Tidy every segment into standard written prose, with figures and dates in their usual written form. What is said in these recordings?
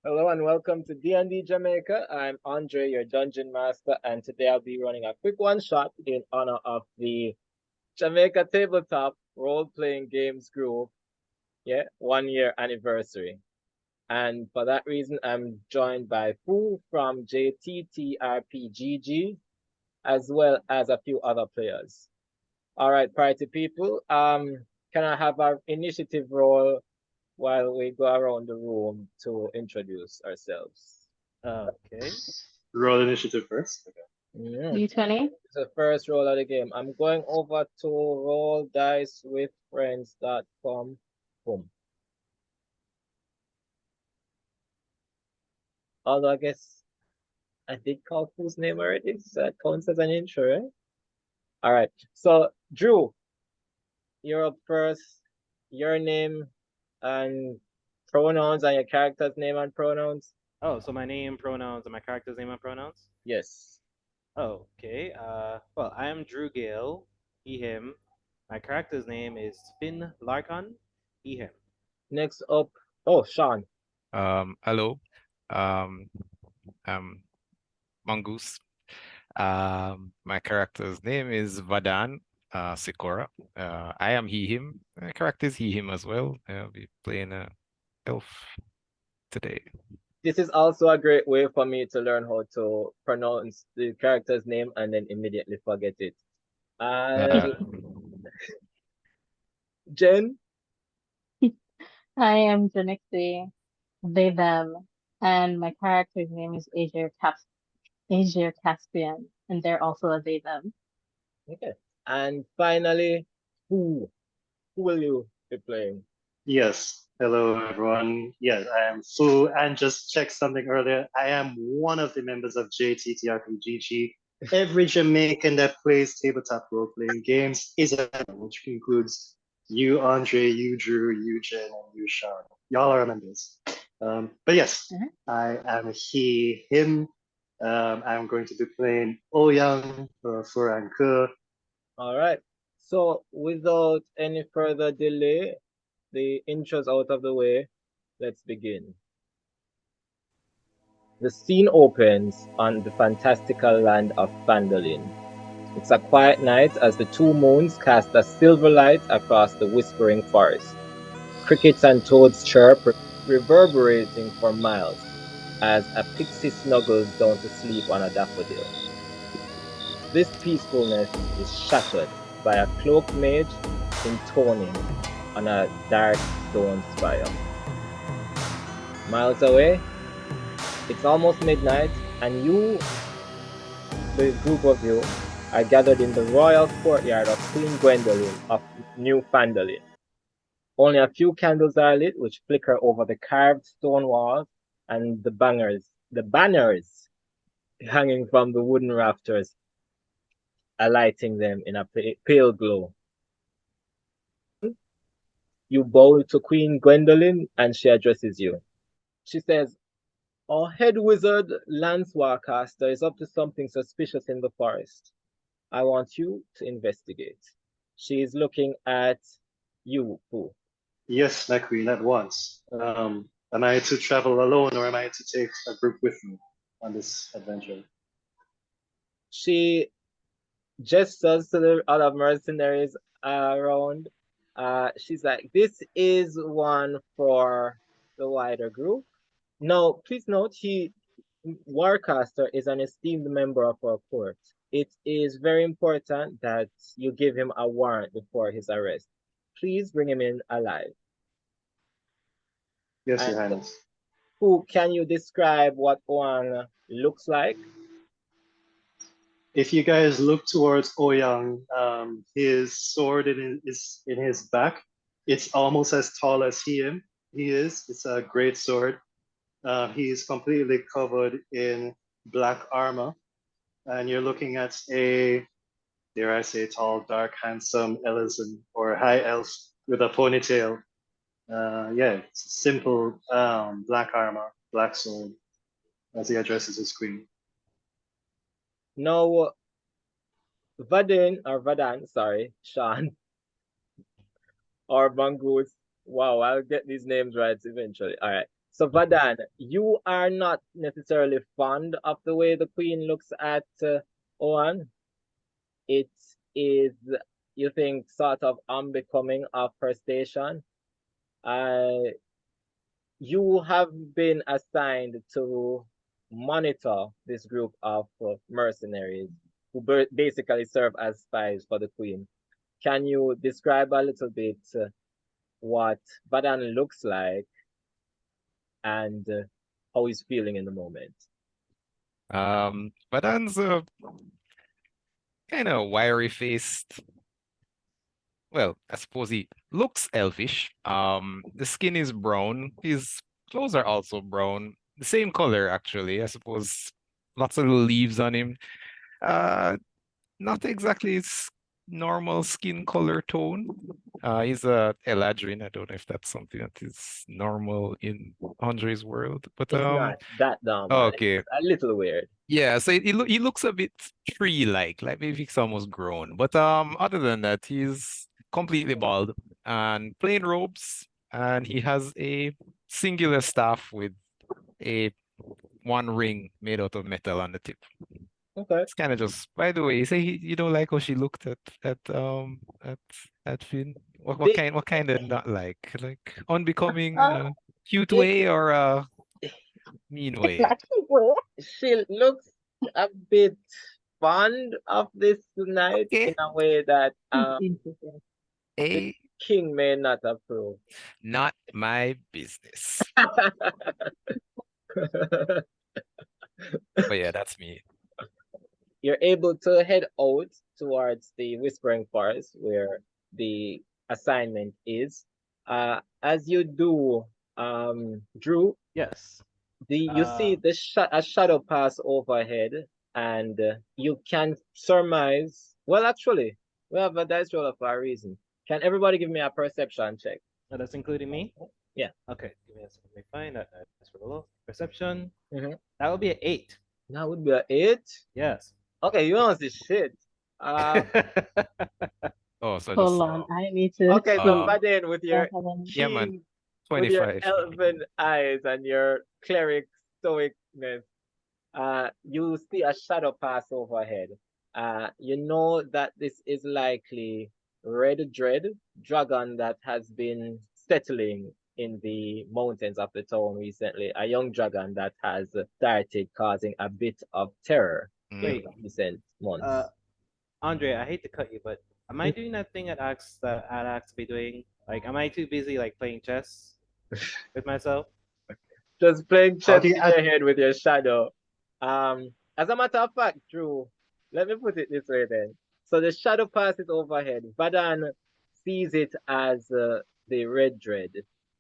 Hello and welcome to DnD Jamaica. I'm Andre, your dungeon master, and today I'll be running a quick one shot in honor of the Jamaica Tabletop Role-Playing Games Group, 1 year anniversary. And for that reason, I'm joined by Fu from JTTRPGG, as well as a few other players. All right, party people, can I have our initiative roll while we go around the room to introduce ourselves? Okay. Roll initiative first. Okay. Yeah. D20. It's the first roll of the game. I'm going over to rolldicewithfriends.com. Boom. Although I guess I did call whose name already, so that counts as an intro, right? All right. So, Drew, you're up first. Your name and pronouns and your character's name and pronouns. Oh, so my name, pronouns, and my character's name and pronouns? Yes. Okay. Well, I am Drew Gale, he, him. My character's name is Finn Larcon, he, him. Next up, oh, Sean. Hello. I'm Mongoose. My character's name is Vadane Ciquara. I am he, him. My character is he, him as well. I'll be playing a elf today. This is also a great way for me to learn how to pronounce the character's name and then immediately forget it. Jen? I am Janixie, they, them, and my character's name is Aegir Caspian, and they're also a they, them. Okay. And finally, who will you be playing? Yes. Hello, everyone. Yes, I am Fu, and just check something earlier. I am one of the members of JTTRPGG. Every Jamaican that plays tabletop role-playing games is a member, which includes you, Andre, you, Drew, you, Jen, and you, Sean. Y'all are members. But yes, I am he, him. I'm going to be playing OuYang FuRanKe. All right. So without any further delay, the intros out of the way, let's begin. The scene opens on the fantastical land of Phandalin. It's a quiet night as the two moons cast a silver light across the whispering forest. Crickets and toads chirp, reverberating for miles as a pixie snuggles down to sleep on a daffodil. This peacefulness is shattered by a cloaked mage intoning on a dark stone spire. Miles away, it's almost midnight, and you, the group of you, are gathered in the royal courtyard of Queen Gwendolyn of New Phandalin. Only a few candles are lit, which flicker over the carved stone walls and the banners hanging from the wooden rafters, alighting them in a pale glow. You bow to Queen Gwendolyn, and she addresses you. She says, "Our head wizard, Lance Warcaster, is up to something suspicious in the forest. I want you to investigate." She is looking at you, Pooh. Yes, McClean, at once. Am I to travel alone, or am I to take a group with me on this adventure? She gestures to the other mercenaries around. She's like, "This is one for the wider group." Now, please note, Warcaster is an esteemed member of our court. It is very important that you give him a warrant before his arrest. Please bring him in alive. Yes, And Your Highness. Who can you describe what OuYang looks like? If you guys look towards OuYang, his sword is in his back. It's almost as tall as he is. It's a great sword. He is completely covered in black armor, and you're looking at a, dare I say, tall, dark, handsome Ellison or high elf with a ponytail. Yeah, it's simple black armor, black sword, as he addresses his queen. Now, Vadane, sorry, Sean, or Mongoose. Wow, I'll get these names right eventually. All right. So Vadan, you are not necessarily fond of the way the Queen looks at Oan. It is, you think, sort of unbecoming of her station. Uh, you have been assigned to monitor this group of mercenaries who basically serve as spies for the Queen. Can you describe a little bit what Vadan looks like and how he's feeling in the moment? Vadan's kind of wiry faced. Well, I suppose he looks elfish. The skin is brown. His clothes are also brown. The same color, actually. I suppose lots of little leaves on him. Uh, Not exactly his normal skin color tone. He's a Eladrin. I don't know if that's something that is normal in Andre's world, but It's not that normal. okay. It's a little weird. Yeah, so he looks a bit tree-like, like maybe he's almost grown. But other than that, he's completely bald and plain robes, and he has a singular staff with a one ring made out of metal on the tip. Okay. It's kind of just, by the way, you say you don't like how she looked at Finn. What kind of not like unbecoming cute way or mean way? She looks a bit fond of this tonight Okay. in a way that Interesting. A King may not approve. not my business. But yeah, that's me. You're able to head out towards the Whispering Forest where the assignment is. As you do, Drew, Yes. you see a shadow pass overhead, and you can surmise. Well, actually, we have a dice roller for a reason. Can everybody give me a perception check? Oh, that's including me? Yeah. Okay, give me a second. Let me find that. That's for the low. Perception. Mm-hmm. That would be an 8. That would be an 8. Yes. Okay, you don't see shit. Oh, so Hold just on, I need to. Okay, so Vadane, with your yeah, man, keen, with your 25. elven eyes and your cleric stoicness, you see a shadow pass overhead. You know that this is likely Red Dread, dragon that has been settling in the mountains of the town recently. A young dragon that has started causing a bit of terror Wait. in recent months. Andre, I hate to cut you, but am I doing that thing I'd asked to be doing? Like, am I too busy like playing chess with myself? Just playing chess in Okay, your head with your shadow. As a matter of fact, Drew, let me put it this way then. So the shadow passes overhead. Vadan sees it as the red dread.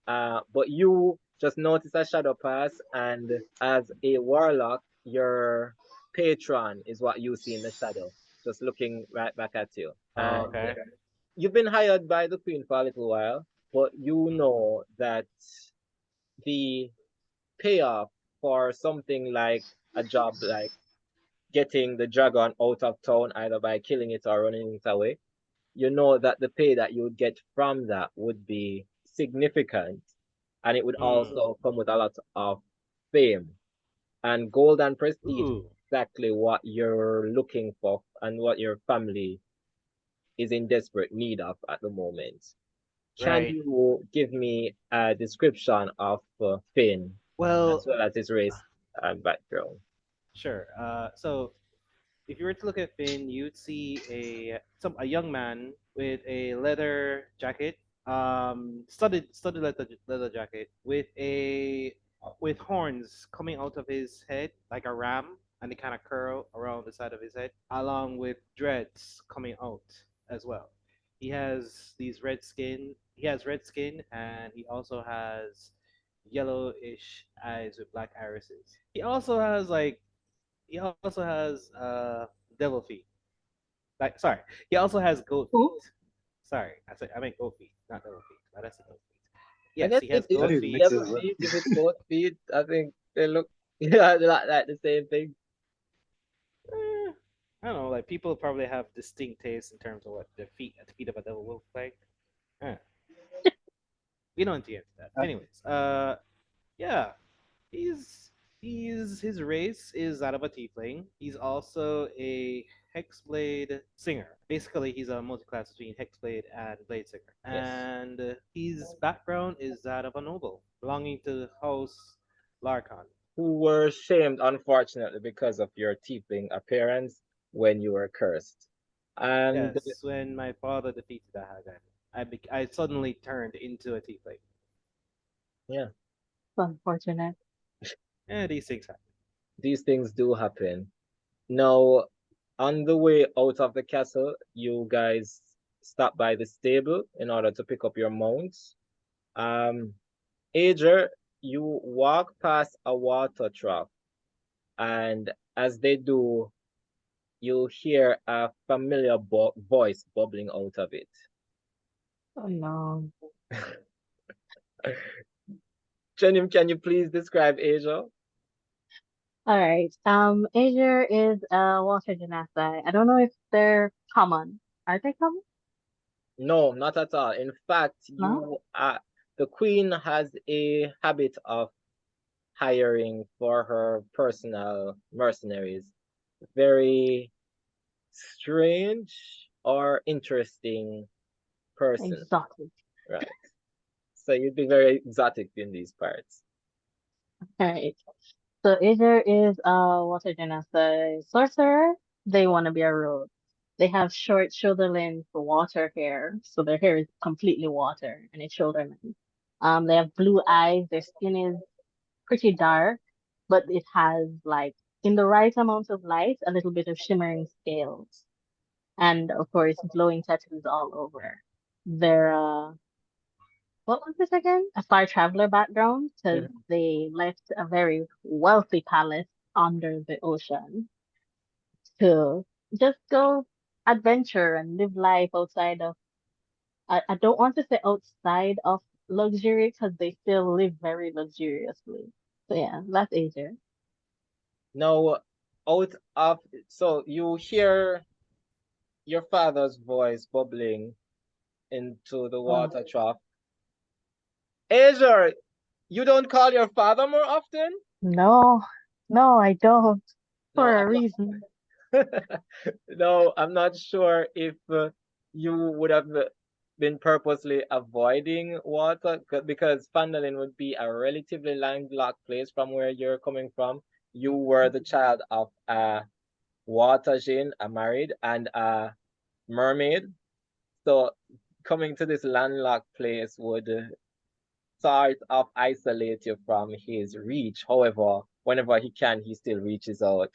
But you just notice a shadow pass, and as a warlock, your patron is what you see in the shadow, just looking right back at you. Oh, okay. You've been hired by the queen for a little while, but you know that the payoff for something like a job like getting the dragon out of town either by killing it or running it away, you know that the pay that you would get from that would be significant, and it would also come with a lot of fame. And gold and prestige is exactly what you're looking for and what your family is in desperate need of at the moment. Can you give me a description of Finn, as well as his race and background? Sure. So if you were to look at Finn, you'd see a young man with a leather jacket, studded leather jacket with horns coming out of his head like a ram, and they kind of curl around the side of his head, along with dreads coming out as well. He has red skin, and he also has yellowish eyes with black irises. He also has devil feet. Sorry, he also has goat feet. Sorry, I meant goat feet, not devil feet. But that's the goat feet. Yes, he has goat feet. Devil feet, if it's goat feet, I think they look like the same thing. I don't know. Like, people probably have distinct tastes in terms of what the feet of a devil will look like. We don't get into that. Anyways, Yeah, his race is that of a tiefling. He's also a hexblade singer. Basically, he's a multi-class between hexblade and blade singer. Yes. And his background is that of a noble belonging to the house Larcon. Who were shamed, unfortunately, because of your tiefling appearance when you were cursed. And Yes, when my father defeated a Hagan, I suddenly turned into a tiefling. yeah, It's unfortunate. These things happen. these things do happen. Now, on the way out of the castle, you guys stop by the stable in order to pick up your mounts. Aegir, you walk past a water trough, and as they do, you hear a familiar voice bubbling out of it. Oh no. Jenim, can you please describe Asia? All right. Aegir is a water genasi. I don't know if they're common. Are they common? No, not at all. In fact, No? the queen has a habit of hiring for her personal mercenaries very strange or interesting person. Exotic. Right. So you'd be very exotic in these parts. All right. So Aegir is a water genasi sorcerer. They want to be a rogue. They have short shoulder length water hair, so their hair is completely water and it's shoulder length. They have blue eyes. Their skin is pretty dark, but it has like in the right amount of light, a little bit of shimmering scales, and of course, glowing tattoos all over. They're what was this again? A far traveler background because Mhm. they left a very wealthy palace under the ocean to just go adventure and live life outside of. I don't want to say outside of luxury because they still live very luxuriously. So yeah, that's Asia. Now, out of so you hear your father's voice bubbling into the Oh, water trough. Azure, you don't call your father more often? no, no, I don't. No, For I'm a not. reason. No, I'm not sure if you would have been purposely avoiding water because Phandalin would be a relatively landlocked place from where you're coming from. You were the child of a water Jin, a married, and a mermaid. So coming to this landlocked place would sort of isolate you from his reach. However, whenever he can, he still reaches out.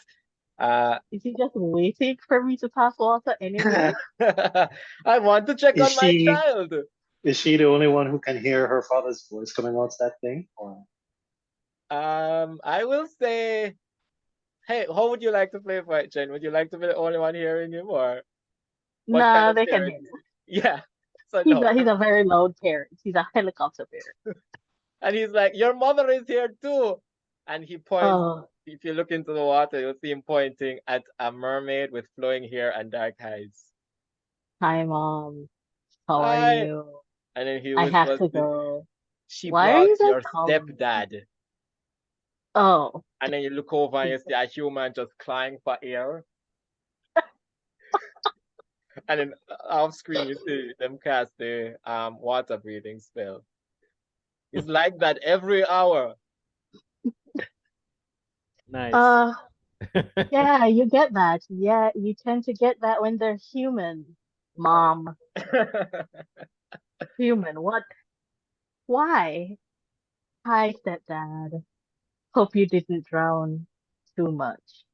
Is he just waiting for me to pass water anyway? I want to check is on my she child. is she the only one who can hear her father's voice coming out of that thing? Or I will say, hey, how would you like to play for it, Jen? Would you like to be the only one hearing him, or what kind No, of they can parent? hear me. Yeah. So He's no. a very loud parent. He's a helicopter parent. And he's like, your mother is here too. And he points, Oh, if you look into the water, you'll see him pointing at a mermaid with flowing hair and dark eyes. hi mom. How are Hi. you? And then he I have whispers, to go. she Why are brought you guys your calling me? stepdad. Oh, And then you look over and you see Jesus. a human just clawing for air. And then off screen you see them cast the water breathing spell. It's like that every hour. Nice. Uh, yeah, you get that. Yeah, you tend to get that when they're human. Mom, human. What? Why? Hi, stepdad. Hope you didn't drown too much.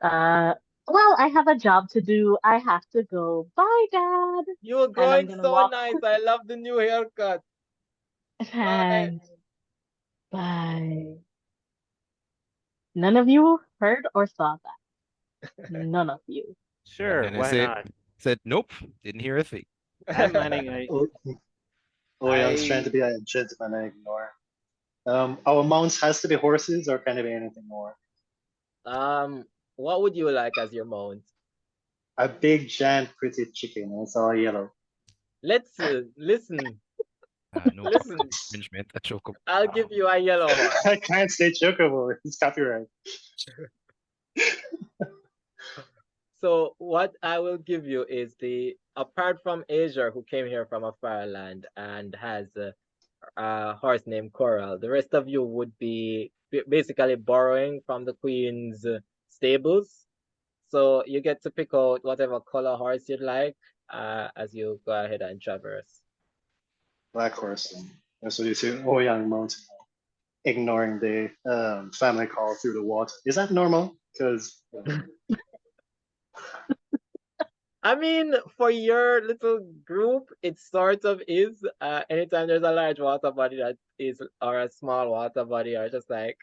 Uh, well, I have a job to do. I have to go. Bye, Dad. You're And I'm growing gonna so walk. nice. I love the new haircut. Bye. Thanks. Bye. None of you heard or saw that. None of you. And Sure, then I why not? said, nope, didn't hear a thing. I'm planning. oh, Young's trying to I be a gentleman and ignore. Our mounts has to be horses, or can it be anything more? What would you like as your mount? A big, giant, pretty chicken, and it's all yellow. Let's listen. No Listen, infringement. A chocobo. I'll give you a yellow horse. I can't say chocobo. It's copyright. So what I will give you is apart from Aegir, who came here from a far land and has a horse named Coral, the rest of you would be basically borrowing from the queen's stables. So you get to pick out whatever color horse you'd like as you go ahead and traverse. Black horse. That's what you see. OuYang Mountain. Ignoring the family call through the water. Is that normal? Because I mean, for your little group, it sort of is. Anytime there's a large water body that is, or a small water body, or just like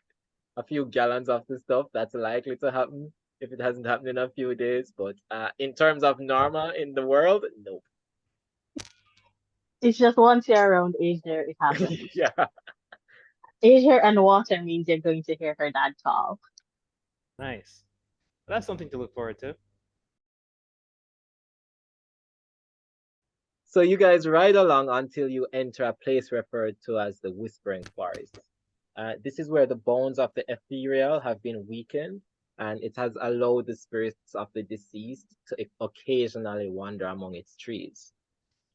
a few gallons of the stuff, that's likely to happen if it hasn't happened in a few days. But in terms of normal in the world, nope. It's just once you're around Asia, it happens. Yeah. Asia and water means you're going to hear her dad call. Nice. That's something to look forward to. So you guys ride along until you enter a place referred to as the Whispering Forest. This is where the bones of the ethereal have been weakened, and it has allowed the spirits of the deceased to occasionally wander among its trees.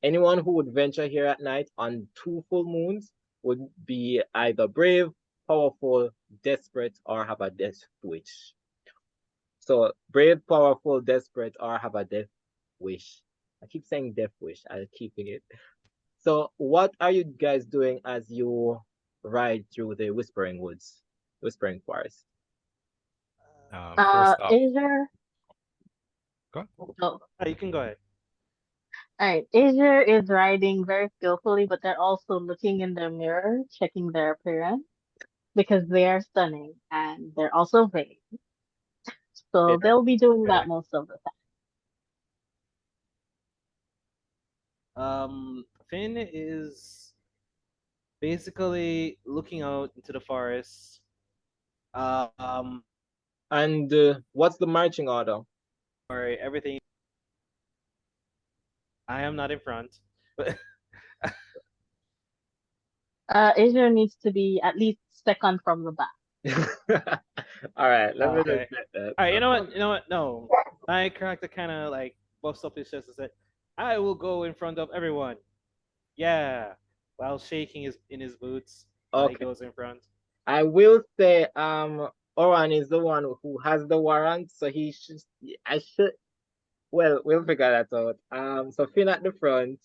Anyone who would venture here at night on 2 full moons would be either brave, powerful, desperate, or have a death wish. So brave, powerful, desperate, or have a death wish. I keep saying death wish. I'm keeping it. So what are you guys doing as you ride through the Whispering Woods, Whispering Forest? First off, Asia. go on. Oh, You can go ahead. all right. Asia is riding very skillfully, but they're also looking in their mirror, checking their appearance because they are stunning and they're also vain. So Yeah. they'll be doing Yeah. that most of the time. Finn is basically looking out into the forest. And what's the marching order? For everything. I am not in front, but Asia needs to be at least second from the back. All right, let me Okay. just get that. all right. You know what? No, my character kind of like buffed up his chest and said, "I will go in front of everyone." Yeah, while shaking in his boots, while he Okay. goes in front. I will say Oran is the one who has the warrant, so he should well, we'll figure that out. So Finn at the front,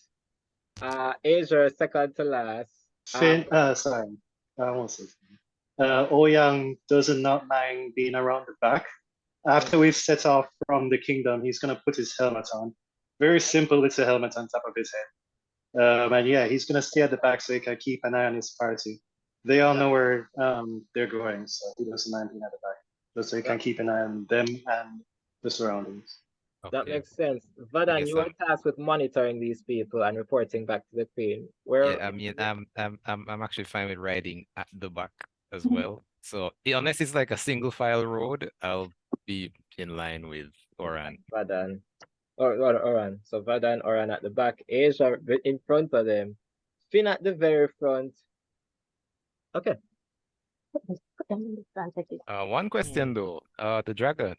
Asia second to last. Finn, sorry, I almost said Finn. OuYang does not mind being around the back. After we've set off from the kingdom, he's gonna put his helmet on. Very simple, it's a helmet on top of his head. And yeah, he's gonna stay at the back so he can keep an eye on his party. They all know where they're going, so he doesn't mind being at the back, just so he can keep an eye on them and the surroundings. That Okay. makes sense. Vadan, guess you are tasked with monitoring these people and reporting back to the queen. Yeah, I mean, I'm actually fine with riding at the back as well. So unless it's like a single file road, I'll be in line with Oran. Vadan. Or Oran. So Vadan, Oran at the back, Asia in front of them, Finn at the very front. Okay. One question though. The dragon,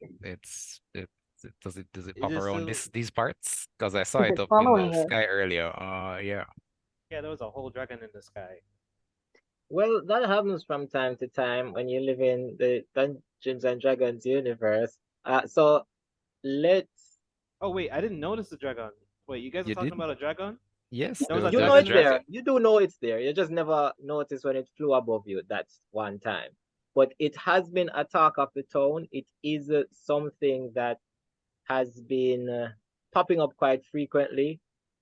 does it pop It is around still- these parts? Because I saw Is it it up in following the it? sky earlier. Yeah. Yeah, there was a whole dragon in the sky. Well, that happens from time to time when you live in the Dungeons and Dragons universe. So let's. Oh wait, I didn't notice the dragon. Wait, you guys are You talking didn't? about a dragon? Yes, That was a You know dragon it's there. dragon? You do know it's there. You just never notice when it flew above you. That's one time. But it has been a talk of the town. It is something that has been popping up quite frequently.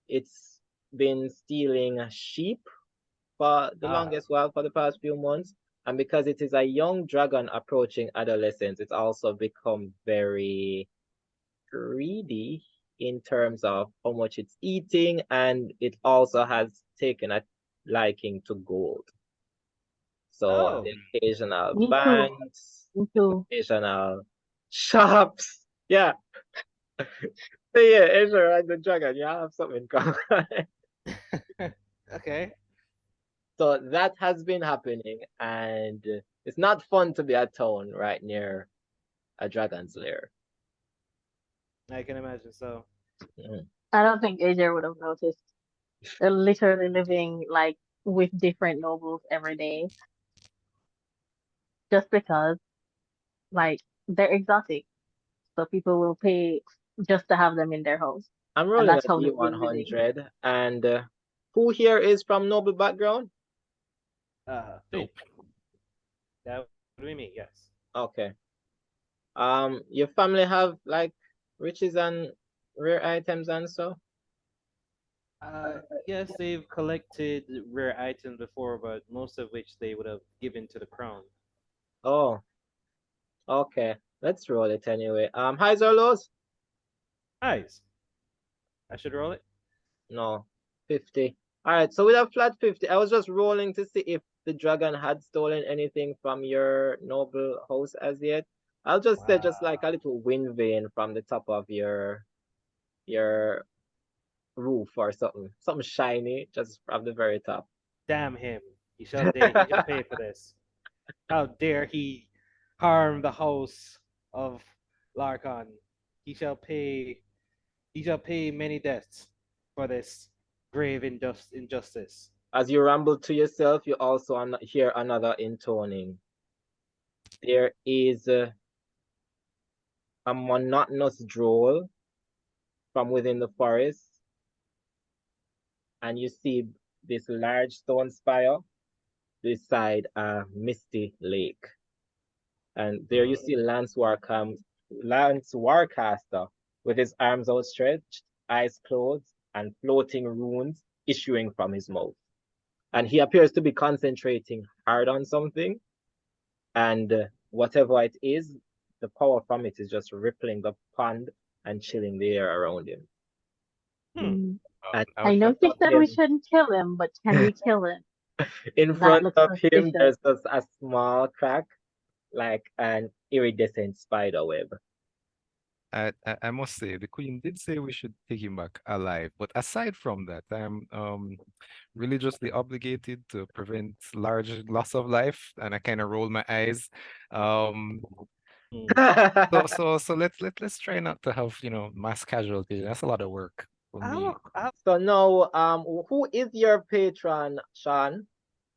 It's been stealing sheep for the longest while, for the past few months. And because it is a young dragon approaching adolescence, it's also become very greedy in terms of how much it's eating, and it also has taken a liking to gold. So Oh. the occasional Me too. banks, Me too. occasional shops. Yeah. So yeah, Azure and the dragon, you have something in common. Okay. So that has been happening, and it's not fun to be a town right near a dragon's lair. I can imagine. So Mm. I don't think Aegir would have noticed. They're literally living like with different nobles every day, just because like they're exotic, so people will pay just to have them in their house, I'm and rolling a that's how they've been living. D100, and who here is from noble background? Finn, that would be me. Yes. Okay. Your family have like riches and rare items and so? Yes, they've collected rare items before, but most of which they would have given to the crown. Oh, okay. Let's roll it anyway. Highs or lows? Nice. I should roll it. No, 50. All right, so with a flat 50, I was just rolling to see if the dragon had stolen anything from your noble house as yet. I'll just say just like a little wind vane from the top of your roof or something. Something shiny just from the very top. Damn him! He shall pay for this. How dare he harm the house of Larcon? He shall pay. He shall pay many deaths for this grave injustice. As you ramble to yourself, you also hear another intoning. There is a monotonous drawl from within the forest, and you see this large stone spire beside a misty lake. And there you see Lance Warcaster with his arms outstretched, eyes closed, and floating runes issuing from his mouth. And he appears to be concentrating hard on something. And whatever it is, the power from it is just rippling the pond and chilling the air around him. Mm. And I know he said we shouldn't kill him, but can we kill him? in That front looks of him, suspicious. there's just a small crack, like an iridescent spider web. I must say, the Queen did say we should take him back alive. But aside from that, I'm religiously obligated to prevent large loss of life, and I kind of roll my eyes. So let's try not to have, mass casualties. That's a lot of work for me. So now, who is your patron, Sean?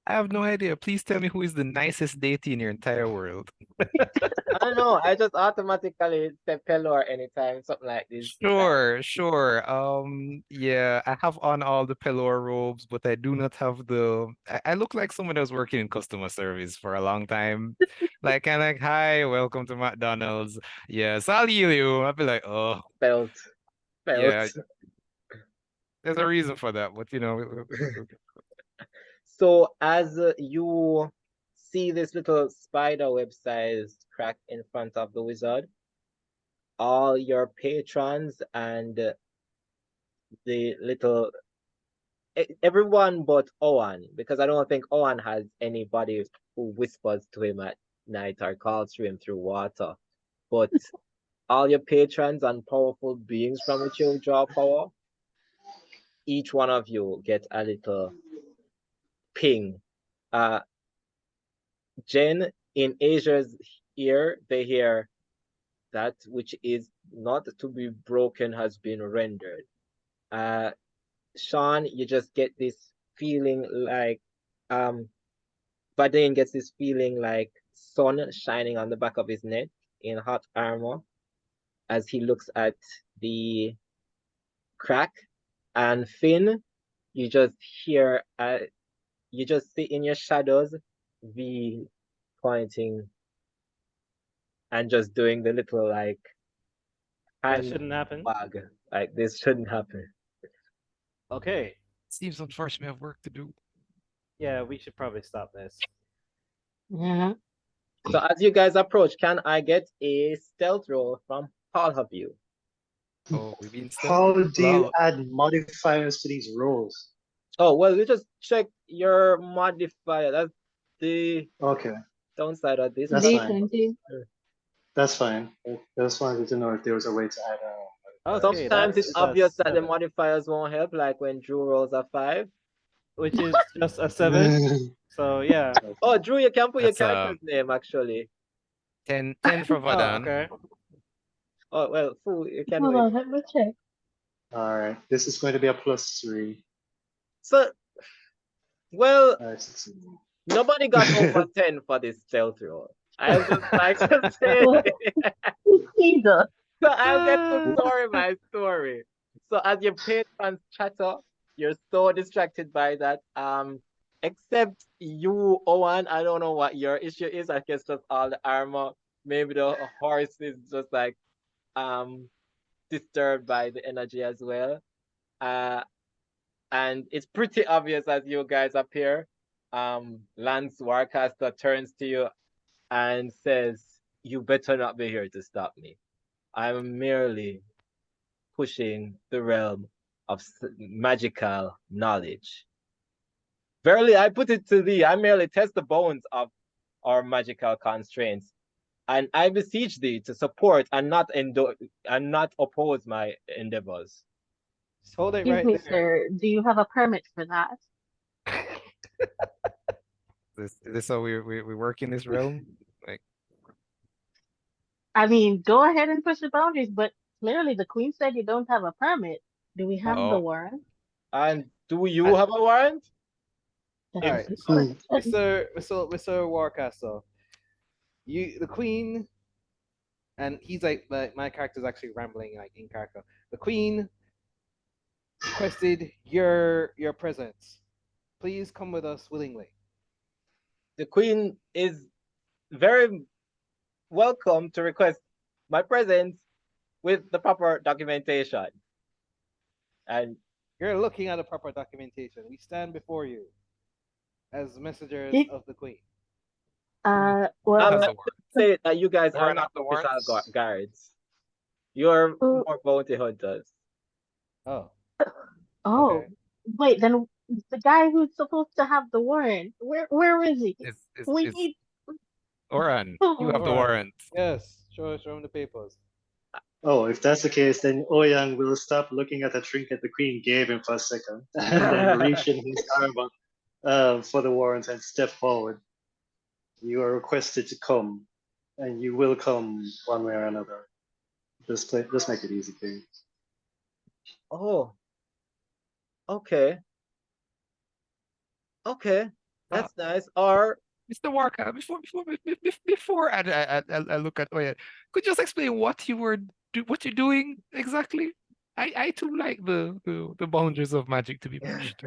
I have no idea. Please tell me who is the nicest deity in your entire world. I don't know. I just automatically say Pelor anytime something like this. Sure. Yeah, I have on all the Pelor robes, but I do not have I look like someone that was working in customer service for a long time. Like, kind of like, hi, welcome to McDonald's. Yes, I'll heal you. I'll be like, oh, Felt. yeah. There's a reason for that, but So as you see this little spider web-sized crack in front of the wizard, all your patrons and the little everyone but Owen, because I don't think Owen has anybody who whispers to him at night or calls to him through water. But all your patrons and powerful beings from which you draw power, each one of you get a little ping. Jen, in Asia's ear, they hear that which is not to be broken has been rendered. Sean, you just get this feeling like Vadane gets this feeling like sun shining on the back of his neck in hot armor as he looks at the crack. And Finn, you just hear you just see in your shadows V pointing and just doing the little like That shouldn't happen. Wag. Like this shouldn't happen. Okay. Seems unfortunate we have work to do. Yeah, we should probably stop this. Yeah. So as you guys approach, can I get a stealth roll from all of you? Oh, we've been How do you add modifiers to these rolls? Oh, well, we just check your modifier. That's the Okay, downside of this. that's fine. D20. That's fine. I just wanted to know if there was a way to add Okay, Sometimes it's obvious that the seven. modifiers won't help, like when Drew rolls a 5. which is just a 7. So yeah. Oh, Drew, you can put your That's, character's name actually. 10 for Oh, Vadane. okay. Oh well, Fu, you can Hold wait. on, let me check. All right, this is going to be a +3. So, well, 5, 6, 7. nobody got over 10 for this stealth roll. I would just like to say, Well, either. so I'll get to my story. So as your patrons chatter, you're so distracted by that. Except you, Owen, I don't know what your issue is. I guess just all the armor. Maybe the horse is just like disturbed by the energy as well. And it's pretty obvious as you guys appear. Lance Warcaster turns to you and says, "You better not be here to stop me. I'm merely pushing the realm of magical knowledge. Verily, I put it to thee, I merely test the bones of our magical constraints, and I beseech thee to support and not oppose my endeavors." Just hold it Excuse right me, there. sir. Do you have a permit for that? Is this how we work in this realm? Like, I mean, go ahead and push the boundaries, but clearly the queen said you don't have a permit. Do we have the Oh. warrant? And do you have a warrant? All That's right, the so question. Mr. Warcaster, the queen, and he's like my character's actually rambling like in character. The queen requested your presence. Please come with us willingly. The queen is very welcome to request my presence with the proper documentation. And You're looking at the proper documentation. We stand before you as messengers of the queen. Well, Has a I say that you guys are Warrant not of the official warrants? guards. You're Ooh. more bounty hunters. Oh, oh, okay. wait, then the guy who's supposed to have the warrant, where is he? We Is need. Oran, you have the Oran. warrant. Yes, show him the papers. Oh, if that's the case, then OuYang will stop looking at the trinket the queen gave him for a second, and then reach in his arm for the warrant and step forward. You are requested to come, and you will come one way or another. Just make it easy, please. Oh. Okay. Okay. That's nice. Or Mr. Warka, before I look at Oya, could you just explain what you're doing exactly? I too like the boundaries of magic to be pushed.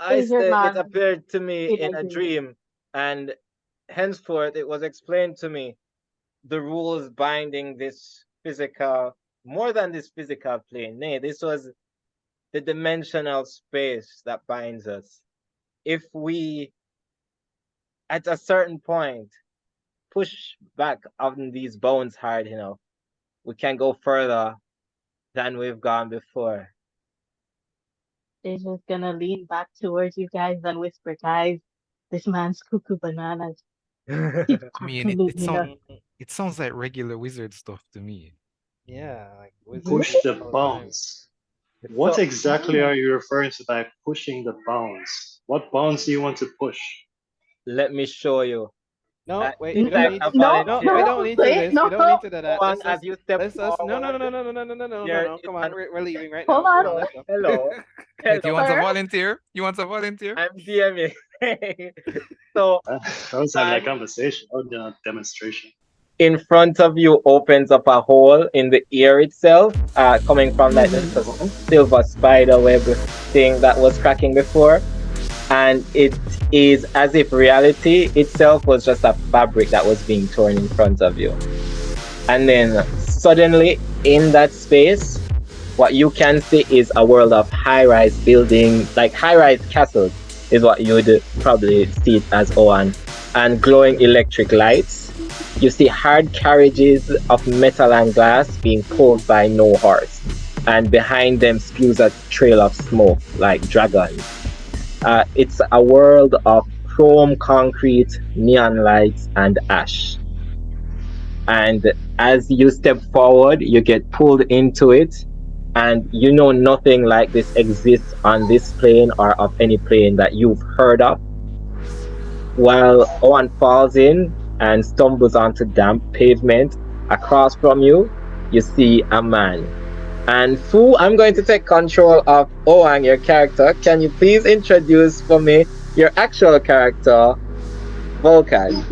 I Is your say it man appeared to me in a agreement? dream, and henceforth it was explained to me the rules binding this physical, more than this physical plane. Nay, this was the dimensional space that binds us. If we, at a certain point, push back on these bones hard enough, we can go further than we've gone before. They're just gonna lean back towards you guys and whisper, guys, this man's cuckoo bananas. He's I mean, absolutely not. it sounds like regular wizard stuff to me. Yeah, like Push wizards the all time. bounds. What So- exactly are you referring to by pushing the bounds? What bounds do you want to push? Let me show you. No, wait, it's we don't like need a to. No, volunteer. we don't need to do this. no, We don't need to do that. Go on, Let's- as you step let's forward. No. Come on, we're leaving right Hold now. on. Come on, let's go. Hello. Like, you want a Sir? volunteer? You want a volunteer? I'm DMing. So That was like a conversation, or a demonstration. in front of you opens up a hole in the ear itself, coming from like the silver spider web thing that was cracking before. And it is as if reality itself was just a fabric that was being torn in front of you. And then suddenly in that space, what you can see is a world of high-rise buildings, like high-rise castles is what you would probably see it as, Owen, and glowing electric lights. You see hard carriages of metal and glass being pulled by no horse, and behind them spews a trail of smoke like dragons. It's a world of chrome concrete, neon lights, and ash. And as you step forward, you get pulled into it, and you know nothing like this exists on this plane or of any plane that you've heard of. While Owen falls in and stumbles onto damp pavement across from you, you see a man. And Fu, I'm going to take control of Owen, your character. Can you please introduce for me your actual character, Vulcan?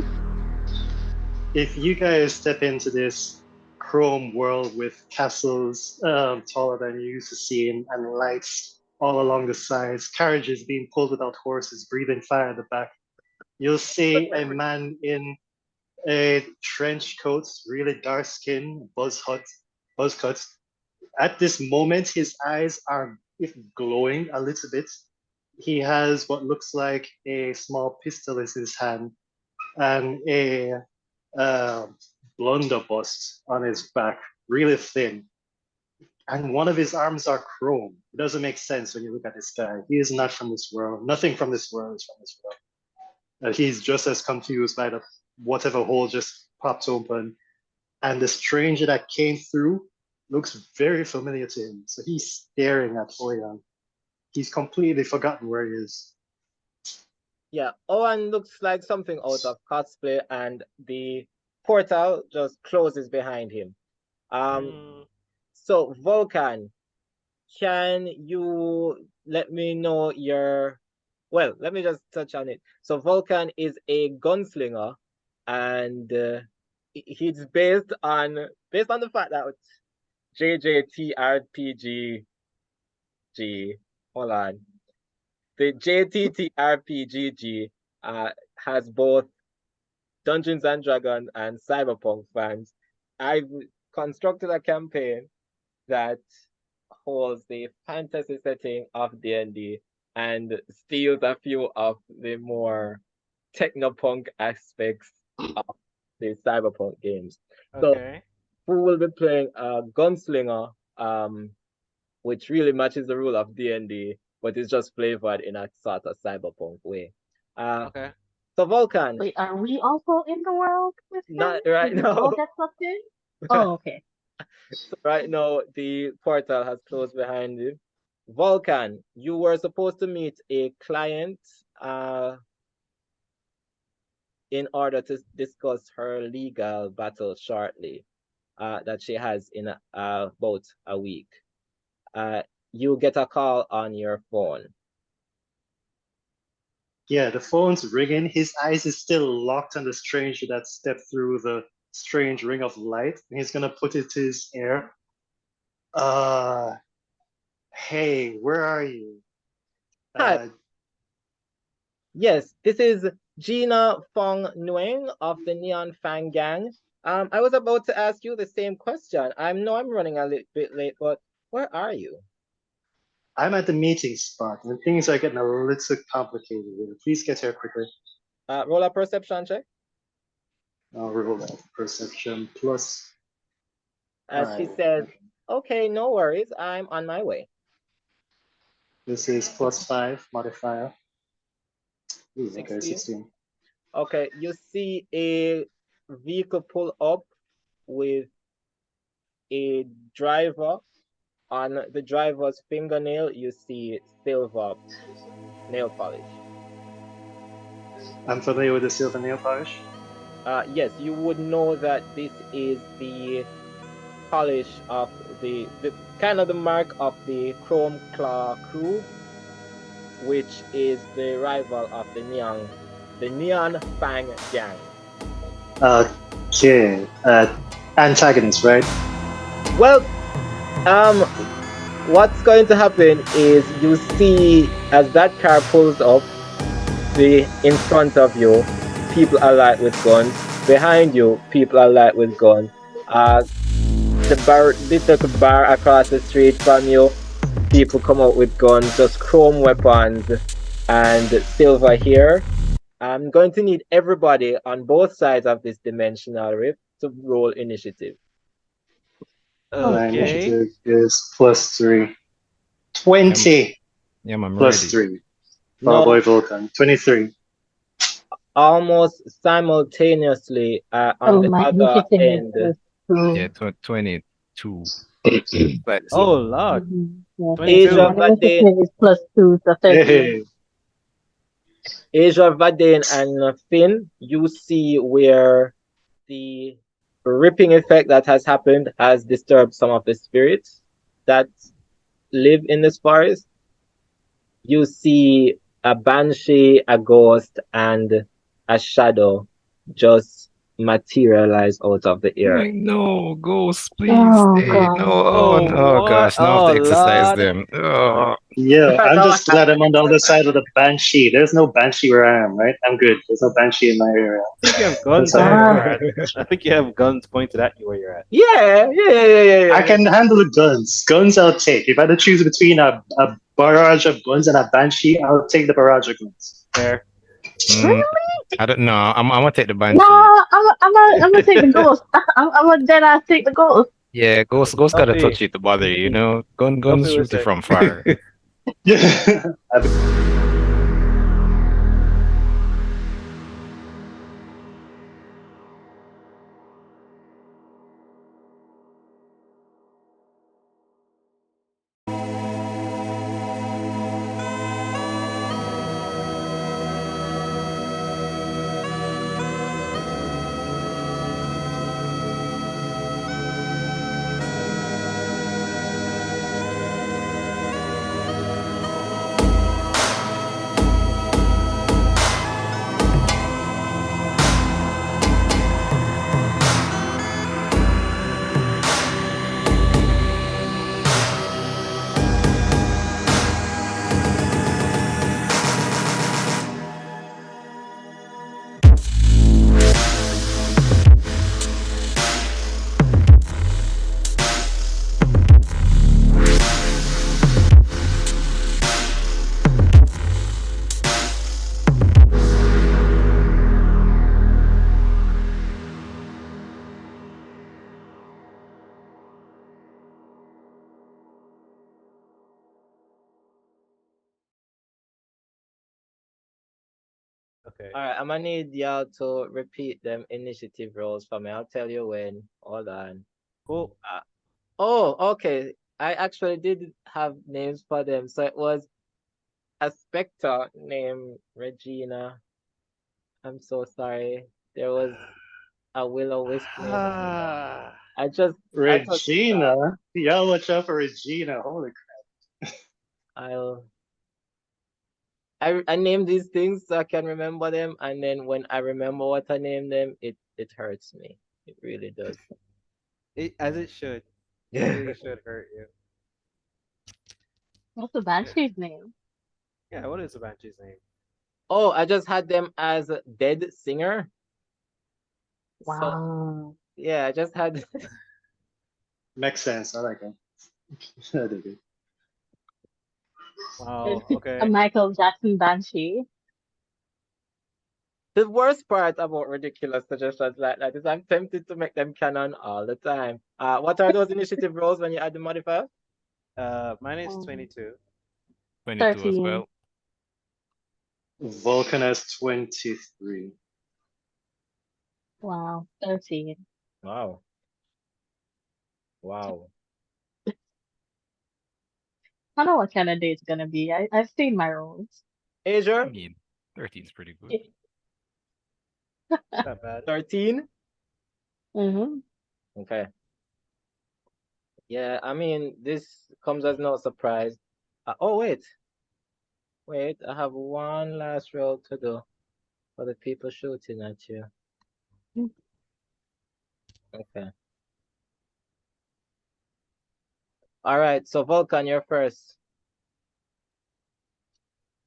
If you guys step into this chrome world with castles taller than you used to see and lights all along the sides, carriages being pulled without horses, breathing fire at the back, you'll see a man in a trench coat, really dark skin, buzz cut. At this moment, his eyes are glowing a little bit. He has what looks like a small pistol in his hand and a uh, blunderbuss on his back, really thin. And one of his arms are chrome. It doesn't make sense when you look at this guy. He is not from this world. Nothing from this world is from this world. He's just as confused by the whatever hole just popped open. And the stranger that came through looks very familiar to him. So he's staring at OuYang. He's completely forgotten where he is. Yeah, Owen looks like something out of cosplay, and the portal just closes behind him. So Vulcan, can you let me know your? Well, let me just touch on it. So Vulcan is a gunslinger, and he's based on the fact that JTTRPGG. Hold on. The JTTRPGG has both Dungeons and Dragons and Cyberpunk fans. I've constructed a campaign that holds the fantasy setting of D&D and steals a few of the more technopunk aspects of the Cyberpunk games. Okay. So we will be playing a gunslinger, which really matches the rule of D&D, but it's just flavored in a sort of cyberpunk way. Okay. So Vulcan. Wait, are we also in the world with him? Not right Did we now. all get sucked in? Oh, okay. So right now, the portal has closed behind you. Vulcan, you were supposed to meet a client in order to discuss her legal battle shortly that she has in about a week. You get a call on your phone. Yeah, the phone's ringing. His eyes is still locked on the stranger that stepped through the strange ring of light. And he's gonna put it to his ear. Hey, where are you? Hi. Yes, this is Gina Fong Nguyen of the Neon Fang Gang. I was about to ask you the same question. I know I'm running a little bit late, but where are you? I'm at the meeting spot, and things are getting a little complicated here. Please get here quicker. Roll a perception check. I'll roll that perception plus. As she says, okay, no worries, I'm on my way. This is +5 modifier. Ooh, okay, 16. Okay, you see a vehicle pull up with a driver. On the driver's fingernail, you see silver nail polish. I'm familiar with the silver nail polish. Yes, you would know that this is the polish of the kind of the mark of the Chrome Claw crew, which is the rival of the Neon Fang Gang. Okay, antagonist, right? Well, what's going to happen is you see as that car pulls up, in front of you, people are light with guns. Behind you, people are light with guns. The bar across the street from you, people come out with guns, just chrome weapons and silver here. I'm going to need everybody on both sides of this dimensional rift to roll initiative. My initiative is +3. 20. Yeah, I'm plus ready. 3. Boy Vulcan, 23. Almost simultaneously on the other end. Yeah, 22. Let's see. Oh, Lord. Yeah. 22. Asia My initiative Vadane, is +2, so 13. Hey, Asia Vadane, and Finn, you see where the ripping effect that has happened has disturbed some of the spirits that live in this forest. You see a banshee, a ghost, and a shadow just materialize out of the air. No, ghost, please Oh, stay. God. No, oh, no, what? gosh, now I have to Oh, exercise Lord. them. Oh, yeah, I'm No, just glad I'm on the other side of the Banshee. There's no Banshee where I am, right? I'm good. There's no Banshee in my area. I think you have That's guns all where right. you're at. I think you have guns pointed at you where you're at. yeah. I can handle the guns. Guns I'll take. If I had to choose between a barrage of guns and a Banshee, I'll take the barrage of guns. Fair. mm, I don't know. I'm gonna take the No, banshee. I'm gonna take the ghost. I'm gonna dead ass take the ghost. Yeah, ghost gotta Selfie. touch it to bother you, you know? Guns Selfie shoot was you it. from far. Yeah. Okay. All right, I'm gonna need y'all to repeat them initiative rolls for me. I'll tell you when. Hold on. Cool. Oh, okay. I actually did have names for them. So it was a spectre named Regina. I'm so sorry. There was a will-o-wisp named. I just Regina. Y'all watch out for Regina. Holy crap. I'll I name these things so I can remember them, and then when I remember what I named them, it hurts me. It really does. As it should. It really should hurt you. What's the Banshee's name? Yeah, what is the Banshee's name? Oh, I just had them as dead singer. So Wow. yeah, I just had Makes sense. I like it. I dig it. Wow, A okay. Michael Jackson Banshee. the worst part about ridiculous suggestions like that is I'm tempted to make them canon all the time. What are those initiative roles when you add the modifier? Mine is Um, 22. 22 as 13. well. Vulcan has 23. Wow. 13. Wow. I know what kind of day it's gonna be. I've seen my roles. I Asia, mean, 13 is pretty good. Not bad. 13. Mm-hmm. Okay. Yeah, I mean this comes as no surprise. Oh wait, I have one last roll to do for the people shooting at you. Okay. All right, so Vulcan, you're first.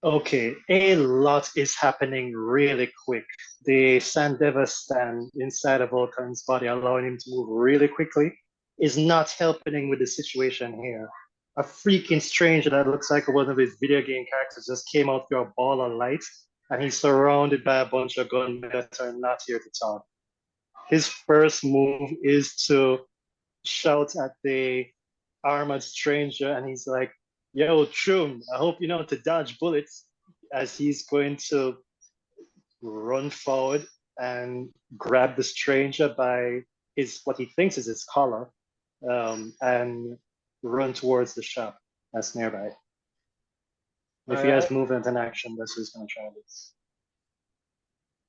Okay, a lot is happening really quick. The Sandeva stand inside of Vulcan's body, allowing him to move really quickly, is not helping with the situation here. A freaking stranger that looks like one of his video game characters just came out through a ball of light, and he's surrounded by a bunch of gunmen that are not here to talk. His first move is to shout at the armored stranger, and he's like, "Yo, Trum, I hope you know to dodge bullets." As he's going to run forward and grab the stranger by his what he thinks is his collar, and run towards the shop that's nearby. All If he has right. movement and action, that's who's gonna try this.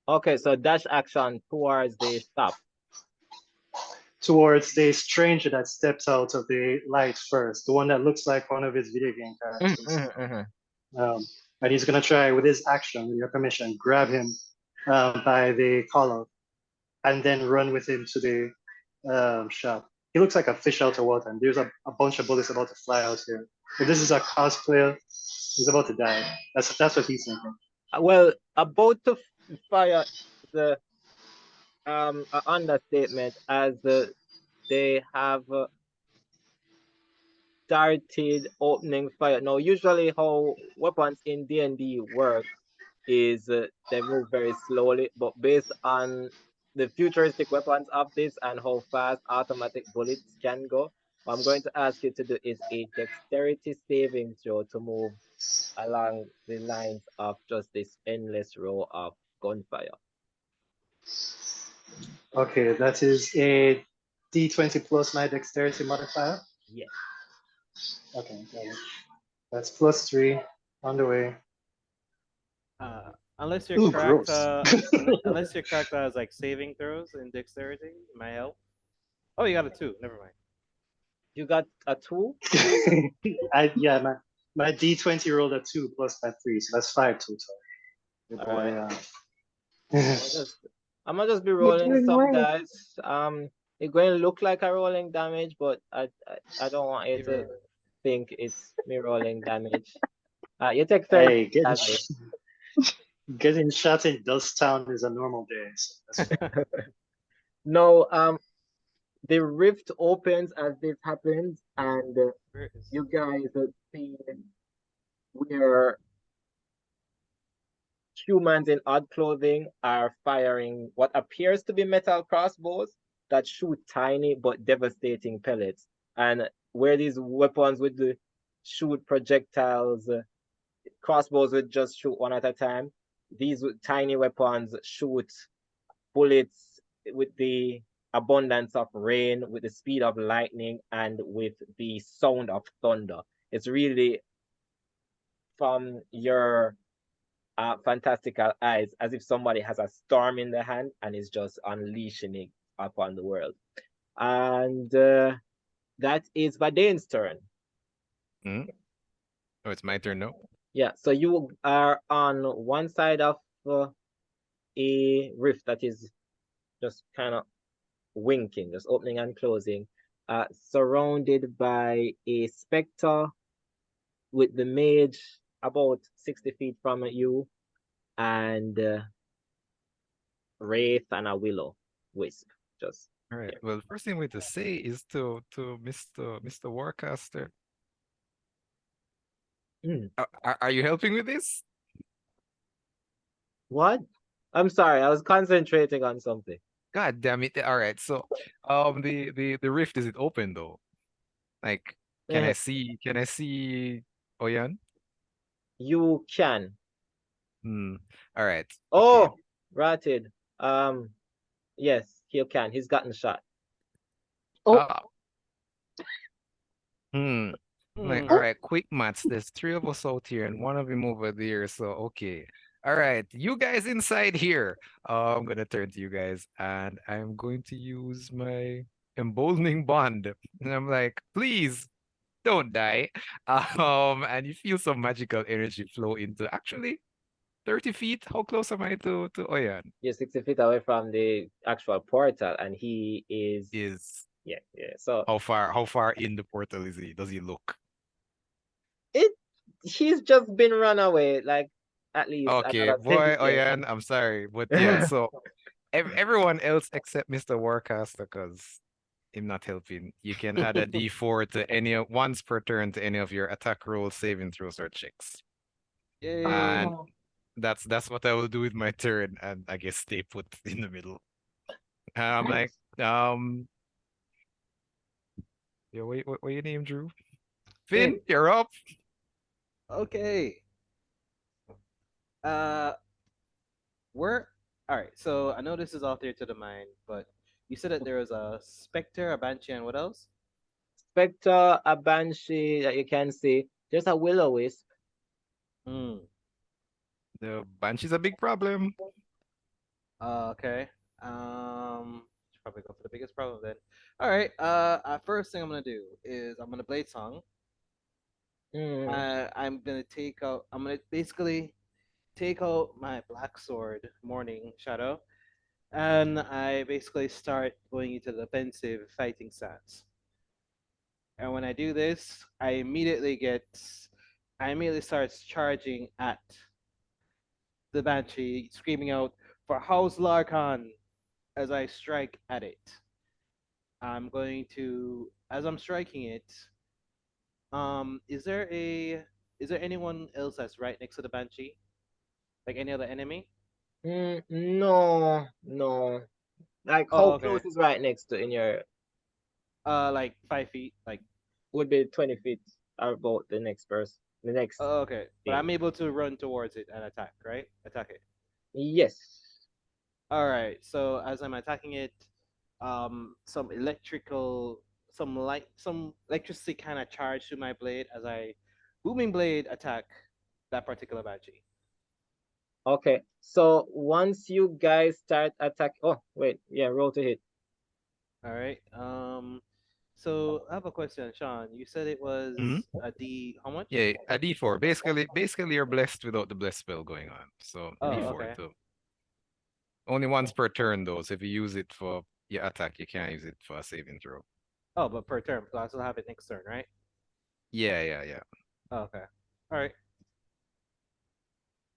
Okay, so dash action towards the shop. Towards the stranger that steps out of the light first, the one that looks like one of his video game Mm, characters. mm, mm. Um, and he's gonna try with his action, with your permission, grab him by the collar and then run with him to the shop. He looks like a fish out of water, and there's a bunch of bullets about to fly out here. If this is a cosplayer, he's about to die. That's what he's thinking. Well, about to fire the an understatement as they have started opening fire. Now, usually how weapons in D&D work is they move very slowly, but based on the futuristic weapons of this and how fast automatic bullets can go, what I'm going to ask you to do is a dexterity saving throw to move along the lines of just this endless row of gunfire. Okay, that is a D20 plus my dexterity modifier. Yes. Okay, got it. That's +3 on the way. Unless your Ooh, character, gross. unless your character has like saving throws in dexterity, it might help. Oh, you got a 2. Never mind. You got a 2? My D20 rolled a 2 plus my 3, so that's 5 total. Good All boy, right. yeah. I'm gonna just be You're rolling doing some great. dice. It's going to look like a rolling damage, but I don't want you to think it's me rolling damage. You take 30 Hey, damage. getting shot in Dust Town is a normal day. So that's fine. No, the rift opens as this happens, and Where is you guys see where humans in odd clothing are firing what appears to be metal crossbows that shoot tiny but devastating pellets. And where these weapons would shoot projectiles, crossbows would just shoot one at a time. These tiny weapons shoot bullets with the abundance of rain, with the speed of lightning, and with the sound of thunder. It's really from your fantastical eyes, as if somebody has a storm in their hand and is just unleashing it upon the world. And that is Vadane's turn. Oh, it's my turn now. Yeah, so you are on one side of a rift that is just kind of winking, just opening and closing, surrounded by a specter with the mage about 60 feet from you, and wraith and a willow wisp. Just All right. Well, the first thing we have to say is to Mr. Warcaster. Are you helping with this? what? I'm sorry, I was concentrating on something. God damn it. All right. So, the rift, is it open though? Like, can I see Oyan? You can. All right. Oh, Okay. Ratted. Yes, he can. He's gotten shot. Oh, Ah. Like, Hmm. all right, quick maths. There's 3 of us out here and one of them over there. So, okay. All right, you guys inside here. I'm gonna turn to you guys and I'm going to use my emboldening bond. And I'm like, please don't die. And you feel some magical energy flow into actually 30 feet. How close am I to Oyan? You're 60 feet away from the actual portal, and he is yeah. So How far in the portal is he? Does he look? he's just been run away, like at least Okay, another 20 boy, feet. Oyan, I'm sorry, but yeah, so everyone else except Mr. Warcaster, because him not helping, you can add a D4 to once per turn to any of your attack rolls, saving throws, or checks. Yay. And oh. that's what I will do with my turn, and I guess stay put in the middle. I'm like, yo, what your name, Drew? Finn, you're up. Okay. Where? All right. So I know this is off there to the mine, but you said that there was a specter, a banshee, and what else? spectre, a banshee that you can see. There's a will-o-wisp. Mm. The Banshee's a big problem. Okay. Should probably go for the biggest problem then. All right. First thing I'm gonna do is I'm gonna blade song. Mm. I'm gonna take out. I'm gonna basically take out my black sword, Morning Shadow, and I basically start going into the defensive fighting stance. And when I do this, I immediately starts charging at the Banshee, screaming out for House Larcon as I strike at it. I'm going to, as I'm striking it, is there anyone else that's right next to the Banshee? Like any other enemy? No, no. Like Oh, how okay. close is right next to in your Like 5 feet. Like, would be 20 feet about the next person. The next oh, okay. But I'm thing. able to run towards it and attack, right? Attack it. Yes. All right. So as I'm attacking it, some some electricity kind of charge to my blade as I booming blade attack that particular Banshee. Okay. So once you guys start attack, oh wait, yeah, roll to hit. All right. So I have a question, Sean. You said it was Mhm. a D. How much? Yeah, a D4. Basically, you're blessed without the blessed spell going on. So Oh, D4 okay. too. Only once per turn though. So if you use it for your attack, you can't use it for a saving throw. Oh, but per turn, so I still have it next turn, right? Yeah. Oh, okay. All right.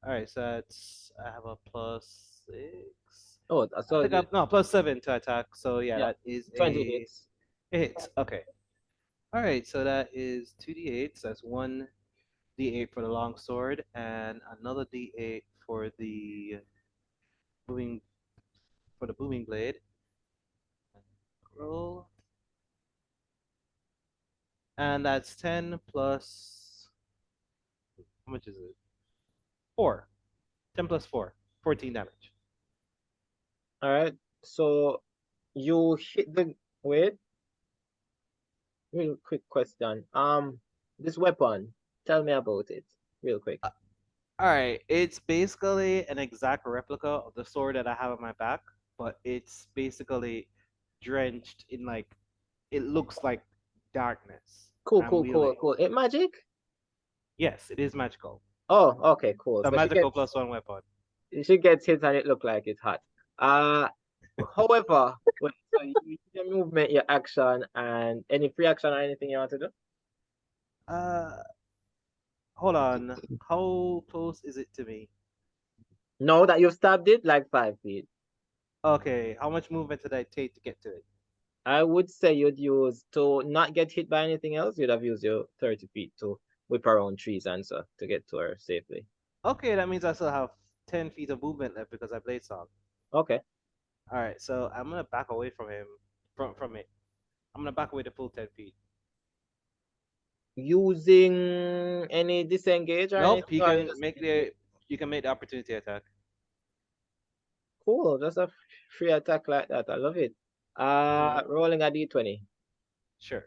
All right. So that's I have a +6. Oh, I so think I'm no +7 to attack. So yeah, yeah, that is 20 a hits. hit. Okay. All right. So that is 2d8. So that's 1d8 for the long sword and another d8 for the booming booming blade. Roll. And that's 10 plus. How much is it? 4. 10 plus 4. 14 damage. All right. So you hit the wait. Real quick question. This weapon, tell me about it, real quick. All right. It's basically an exact replica of the sword that I have on my back, but it's basically drenched in like. It looks like darkness. I'm wielding. Cool. It magic? Yes, it is magical. Oh, okay, cool. The So magical +1 weapon. she gets hit and it look like it's hot. However, wait, so your movement, your action, and any free action or anything you want to do? Uh, hold on. How close is it to me? Know that you've stabbed it like 5 feet. Okay. How much movement did I take to get to it? I would say you'd use to not get hit by anything else. You'd have used your 30 feet to whip around trees and so to get to her safely. Okay, that means I still have 10 feet of movement left because I blade song. Okay. All right, so I'm gonna back away from him, from it. I'm gonna back away the full 10 feet. Using any disengage or Nope, anything, or you can make the opportunity attack. Cool, just a free attack like that. I love it. Rolling a d20. Sure.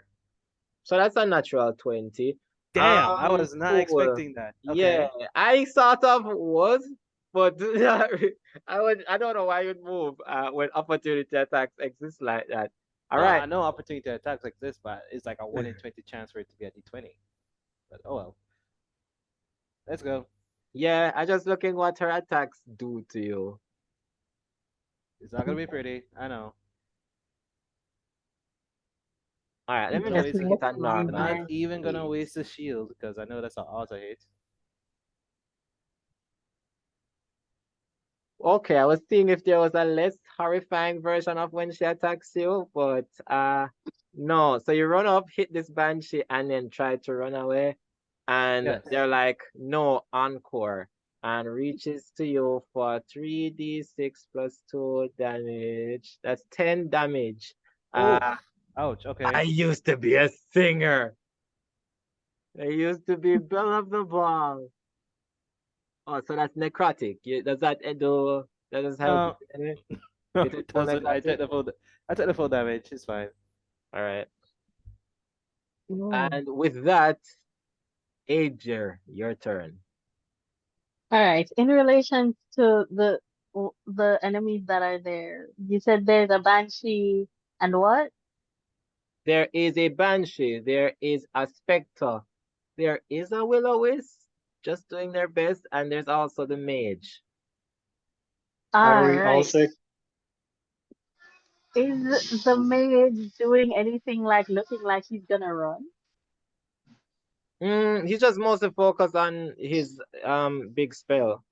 So that's a natural 20. Damn, I was not Cool. expecting that. Yeah, Okay. I sort of was, but I don't know why you'd move when opportunity attacks exist like that. All No, right. I know opportunity attacks like this, but it's like a 1 in 20 chance for it to be a d20. But oh well. Let's go. Yeah, I just looking what her attacks do to you. It's not gonna be pretty. I know. All right, let me Gonna just waste make it a normal. not even gonna waste the shield because I know that's an auto hit. Okay, I was seeing if there was a less horrifying version of when she attacks you, but no. So you run up, hit this banshee, and then try to run away. And Yes. they're like, no, encore. And reaches to you for 3d6 plus 2 damage. That's 10 damage. Oh, ouch. Okay. I used to be a singer. I used to be Belle of the Ball. Oh, so that's necrotic. Does that do? Does that help? No, It it doesn't. I take the full damage. It's fine. All right. Ooh. And with that, Aegir, your turn. All right. In relation to the enemies that are there, you said there's a banshee and what? There is a Banshee, there is a Spectre, there is a Will-O-Wisp, just doing their best, and there's also the Mage. Are All we all right. sick? Is the mage doing anything like looking like he's gonna run? He's just mostly focused on his big spell,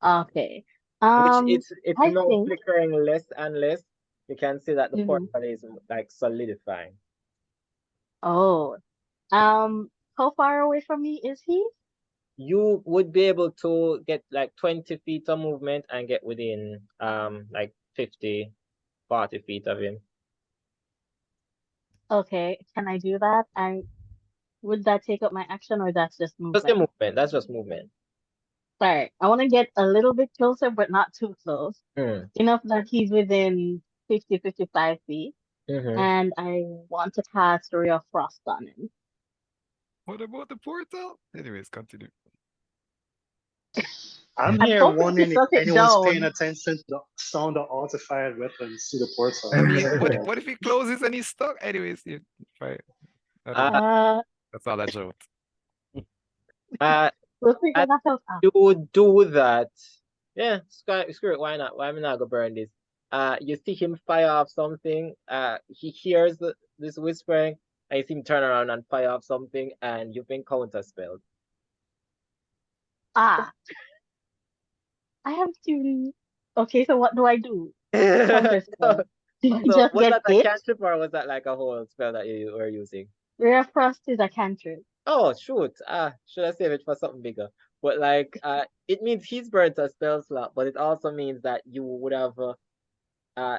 Okay. which it's I now think. flickering less and less. You can see that the Mhm. portal is like solidifying. Oh. How far away from me is he? You would be able to get like 20 feet of movement and get within like 50, 40 feet of him. Okay. Can I do that? And would that take up my action or that's just Just the movement? movement. That's just movement. Sorry. I want to get a little bit closer, but not too close. Mm. Enough that he's within 50, 55 feet. Mm-hmm. And I want to cast Ray of Frost on him. What about the portal? Anyways, continue. I'm I'm here hoping to wondering if shut it anyone's paying down. attention to the sound of artified weapons to the portal. I mean, what if he closes and he's stuck? Anyways, fine. I don't know. Uh, That's all I joked. we'll figure As that out after. you do that, yeah, screw it. Why not? Why am I not gonna burn this? You see him fire off something. He hears this whispering. I see him turn around and fire off something, and you've been counter spelled. Ah, I have to. Okay, so what do I do? Counter spell. Do I So just was get that a hit? cantrip or was that like a whole spell that you were using? Ray of Frost is a cantrip. Oh shoot! Should I save it for something bigger? But like, it means he's burnt a spell slot, but it also means that you would have,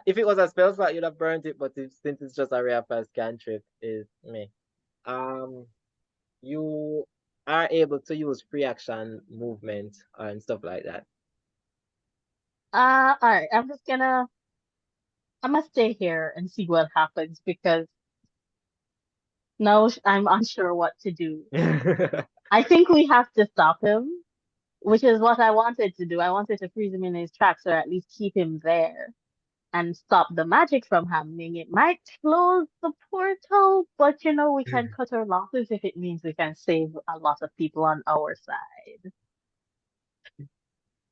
if it was a spell slot, you'd have burnt it. But since it's just a rare pass cantrip, is me. You are able to use free action movement and stuff like that. All right. I'm gonna stay here and see what happens because now I'm unsure what to do. I think we have to stop him, which is what I wanted to do. I wanted to freeze him in his tracks or at least keep him there and stop the magic from happening. It might close the portal, but we can cut our losses if it means we can save a lot of people on our side.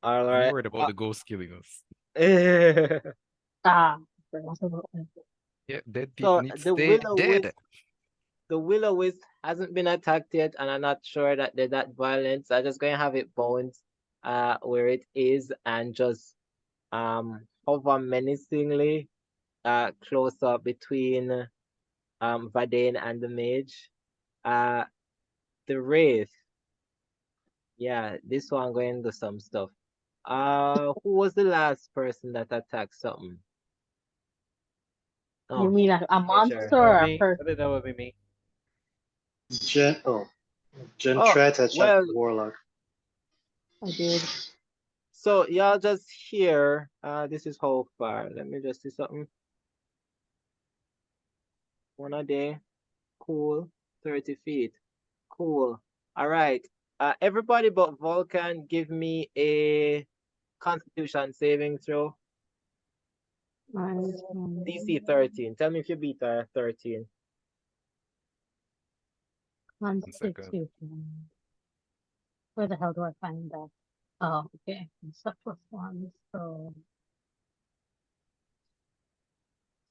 All I'm right. worried about the ghost killing us. Ah, forgot about that. Yeah, dead people So need to the stay Will-O-Wisp, dead. the Will-O-Wisp hasn't been attacked yet, and I'm not sure that they're that violent. So I'm just gonna have it bounce where it is and just hover menacingly close up between Vadane and the mage. The Wraith. Yeah, this one going to do some stuff. Who was the last person that attacked something? You Oh, mean a sure. monster or a Me. I person? think that would be me. Gen Oh, tried to attack well, the warlock. I did. so y'all just hear, this is how far. Let me just see something. One a day. Cool. 30 feet. Cool. All right. Everybody but Vulcan, give me a Constitution saving throw. DC 13. Tell me if you beat 13. Constitution. Where the hell do I find that? Oh, okay. It's a plus one, so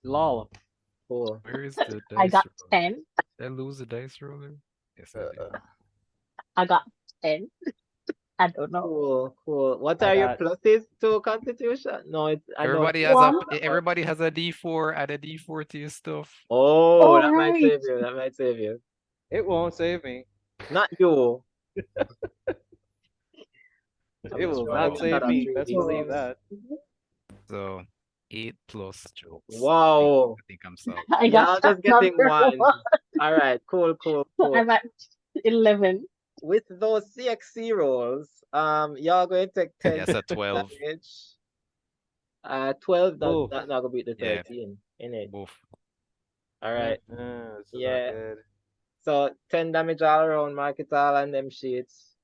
Lol. Cool. Where is the I dice got roller? 10. Did I lose the dice roller? Yes, I did. I got 10. I don't know. Cool, cool. What I are your got- pluses to Constitution? No, it's I know Everybody it's has One. everybody has a D4, add a D4 to your stuff. Oh, Oh, that might right. save you. That might save you. It won't save me. Not you. It just will roll not out. save me. 3D6. Best believe that. So 8 plus jokes. Wow. I think I'm solved. I Y'all got just getting number one. one. All right, cool, cool, cool. I'm at 11. With those CXC rolls, y'all going to take 10 Yes, a 12. damage. 12 Oof. not gonna beat the Yeah. 13 in it. Both. All right. This is Yeah. not good. So 10 damage all around, mark it all on them sheets.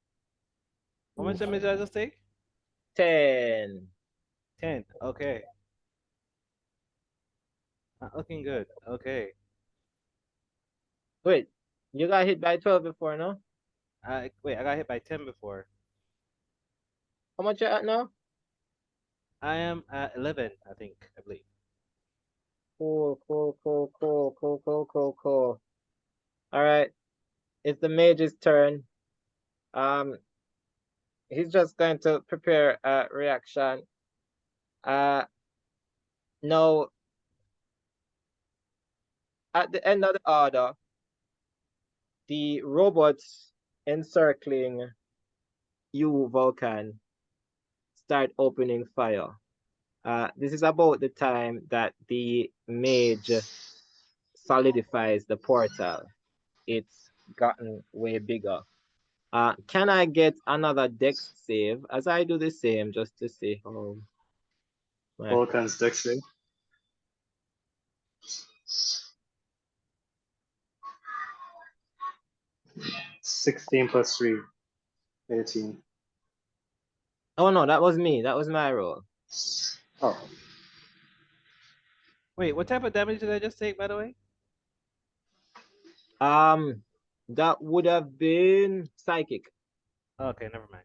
How much damage did I just take? 10. 10. Okay. Not looking good. Okay. Wait, you got hit by 12 before, no? Wait, I got hit by 10 before. How much you at now? I am at 11, I believe. Cool. All right. It's the mage's turn. He's just going to prepare a reaction. Now, at the end of the order, the robots encircling you, Vulcan, start opening fire. This is about the time that the mage solidifies the portal. It's gotten way bigger. Can I get another dex save as I do the same just to see how my Vulcan's dex save. $16 plus 3, 18. Oh no, that was me. That was my roll. Oh, Wait, what type of damage did I just take, by the way? That would have been psychic. Okay, never mind.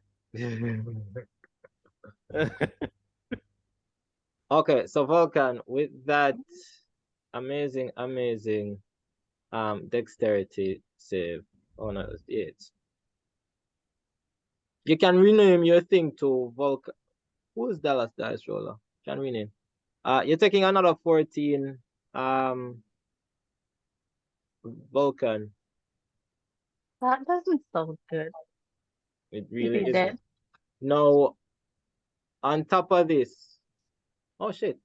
Okay, so Vulcan, with that amazing dexterity save. Oh no, it's 8. You can rename your thing to Vulcan. Who's Dallas Dice Roller? Can rename. You're taking another 14. Vulcan. That doesn't sound good. It Is really he is. dead? Now, on top of this. Oh shit.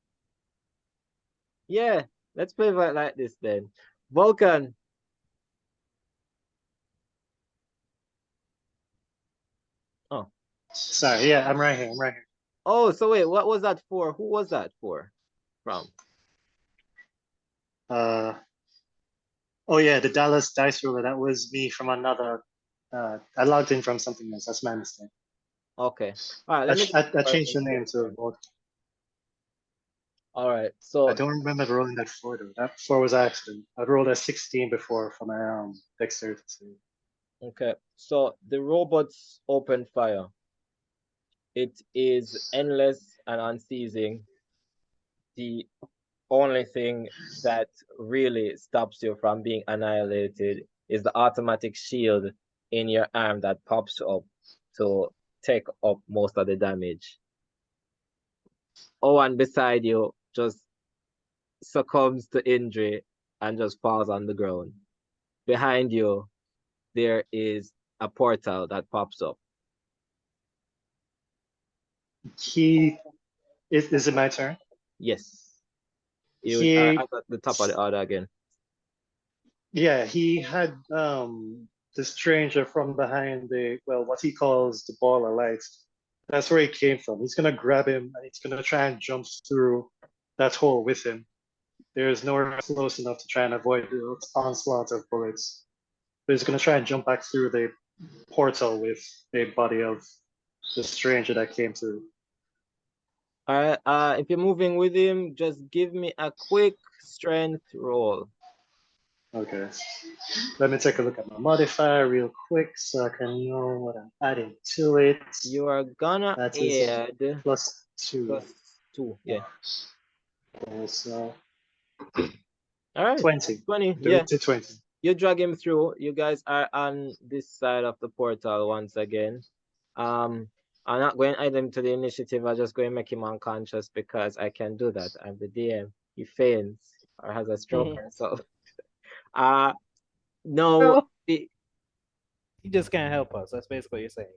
Yeah, let's play it like this then. Vulcan. Oh. sorry. Yeah, I'm right here. Oh, so wait, what was that for? Who was that for? From? Oh yeah, the Dallas dice roller. That was me from another. I logged in from something else. That's my mistake. Okay. All right, let me I changed the name to Vulcan. All right. So I don't remember rolling that 4 though. That 4 was accident. I rolled a 16 before for my dexterity save. okay. So the robots open fire. It is endless and unceasing. The only thing that really stops you from being annihilated is the automatic shield in your arm that pops up to take up most of the damage. Owen beside you just succumbs to injury and just falls on the ground. Behind you, there is a portal that pops up. Is it my turn? Yes. You are at the top of the order again. Yeah, he had the stranger from behind what he calls the ball of light. That's where he came from. He's gonna grab him and he's gonna try and jump through that hole with him. There's nowhere close enough to try and avoid the onslaught of bullets. But he's gonna try and jump back through the portal with the body of the stranger that came through. All right. If you're moving with him, just give me a quick strength roll. Okay. Let me take a look at my modifier real quick so I can know what I'm adding to it. You are gonna add plus 2. Plus 2, yeah. So all right. 20. 20, yeah. To 20. You drag him through. You guys are on this side of the portal once again. I'm not going to add him to the initiative. I'm just going to make him unconscious because I can do that. I'm the DM. He faints or has a stroke or so. No. He just can't help us. That's basically what you're saying.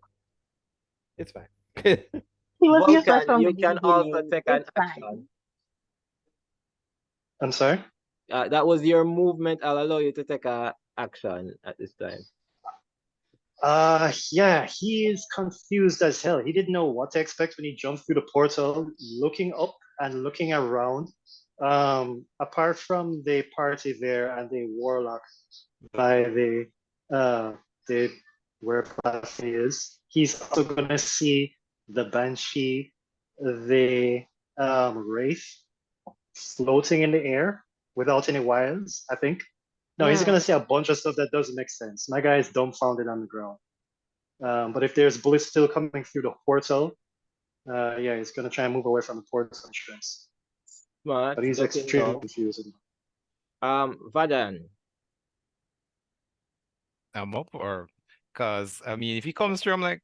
It's fine. He was useless from you the can also beginning. take It's an action. I'm sorry? That was your movement. I'll allow you to take an action at this time. Yeah, he is confused as hell. He didn't know what to expect when he jumped through the portal, looking up and looking around. Apart from the party there and the warlock, by the where Plathy is. He's also gonna see the Banshee, the Wraith floating in the air without any wires, I think. No, he's gonna see a bunch of stuff that doesn't make sense. My guy is dumbfounded on the ground. But if there's bullets still coming through the portal, yeah, he's gonna try and move away from the portal entrance. Smart. But he's Looking extremely down. confused. Vadane. I'm up, or because I mean, if he comes through, I'm like,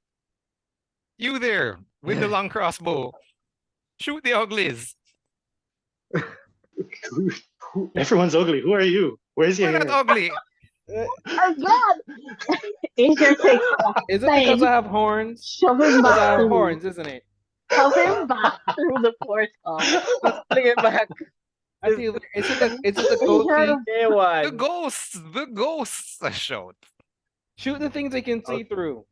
you there with the long crossbow, shoot the uglies. Everyone's ugly. Who are you? Where's your We're not hair? ugly. Oh God! Aegir takes off. Is it because I have horns? Shove him Because I back have through. horns, isn't it? Shove him back through the portal. Bring it back. I feel is it the goatee? Aegir, The A1. ghosts, I shout. Shoot the things they can see through.